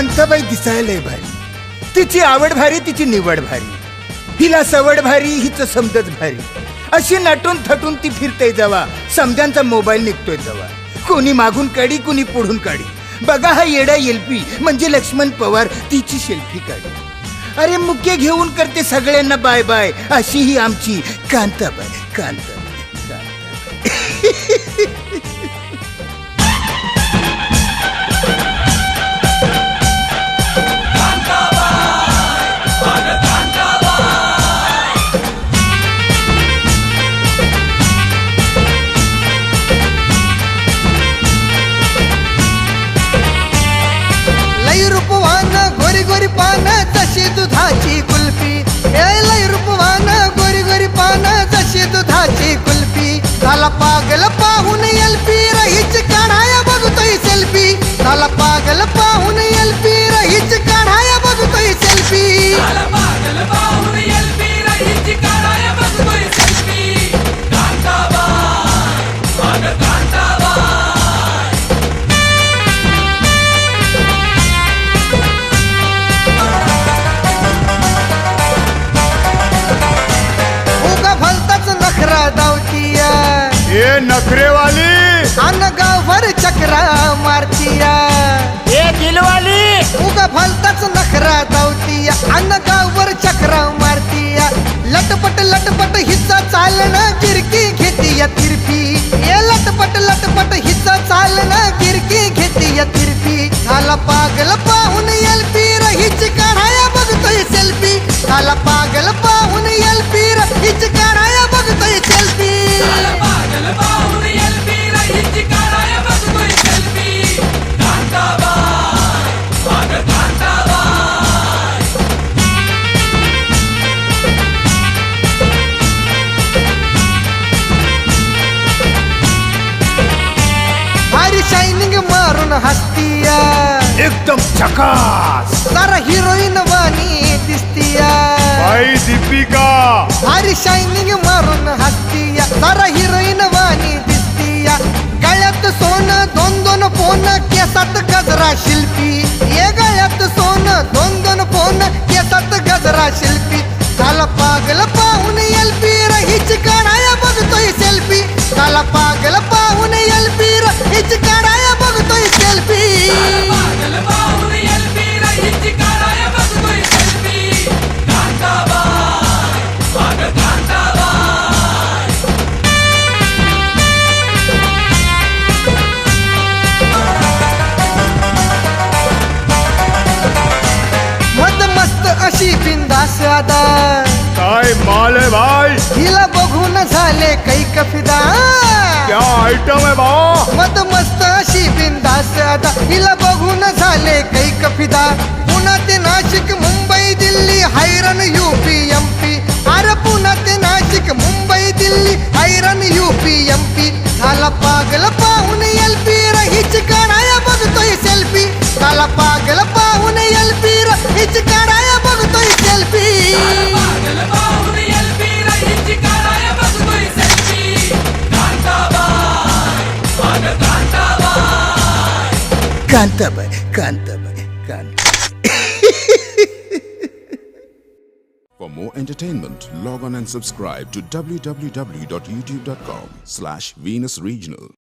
कांताबाई दिसायला लय भारी, तिची आवड भारी, तिची निवड भारी, हिला सवड भारी, हिचं समजत भारी. अशी नटून थटून ती फिरते जवा, समजांचा मोबाईल निघतोय जवा. कोणी मागून काढी, कोणी पुढून काढी. बघा हा येडा एलपी म्हणजे लक्ष्मण पवार, तिची सेल्फी काढी. अरे मुके घेऊन करते सगळ्यांना बाय बाय. अशी ही आमची कांताबाई. कांताबाई गोरी गोरी पान जशी दुधाची कुल्फी. लय रूपवान गोरी गोरी पान जशी दुधाची कुल्फी. झाला पागल पाहून एलपी, रहीच काढाया बघतोय सेल्फी. झाला पागल पाहून एलपी, रहीच काढाया बघतोय सेल्फी. झाला पागल पाहून एलपी, रहीच काढाया बघतोय सेल्फी. कांताबाई, अगं कांताबाई. नखरा दावतीया ए नखरेवाली, अन गावभर चक्रा मारतीया. ए दिलवाली, उगा भलताच नखरा दावतीया, अन गावभर चक्रा मारतीया. लटपट लटपट हिचा चालणं गिरकी घेतीया तिरपी. ए लटपट लटपट हिचा चालणं गिरकी घेतीया तिरपी. झाला पागल पाहून एलपी, रहीच काढाया बघतोय सेल्फी. झाला पागल पाहून एलपी, रहीच काढाया बघतोय सेल्फी. झाला पागल पाहून एलपी, रहीच काढाया बघतोय सेल्फी. कांताबाई, अगं कांताबाई. भारी शायनिंग मारून हसतीया, एकदम झकास. जरा हिरोईन वाणी दिसतीया. बाई दीपिका, भारी शायनिंग मारून हसतीया, जरा हिरोईन वाणी दिसतीया. गळ्यात सोनं दोन दोन पोन, केसात गजरा शिल्पी. ये गळ्यात सोनं दोन दोन पोन, केसात गजरा शिल्पी. झाला पागल पाहून एलपी, रहीच काढाया बघतोय सेल्फी. झाला पागल पाहून एलपी, रहीच काढाया बघतोय सेल्फी. पागल पाहून एलपी, रहीच काढाया बघतोय सेल्फी. कांताबाई, अगं कांताबाई. मद मस्त अशी बिंदास अदा, काय माल है भाई, हिला बघून झाले कैक फिदा. क्या आइटम है बा. मद मस्त अशी बिंदास अदा, हिला बघून झाले कैक फिदा. पुणा ते नाशिक, मुंबई दिल्ली, हैराण यूपी एमपी. अरे पुणा ते नाशिक, मुंबई दिल्ली, हैराण यूपी एमपी. झाला पागल पाहून एलपी, रहीच काढाया बघतोय सेल्फी. झाला पागल पाहून एलपी, रहीच काढाया बघतोय सेल्फी. पागल पाहून एलपी, रहीच काढाया बघतोय सेल्फी. कांताबाई, अगं Kantabai. Kantabai. Kantabai. Kantabai. For more entertainment, log on and subscribe to www.youtube.com/Venus Regional.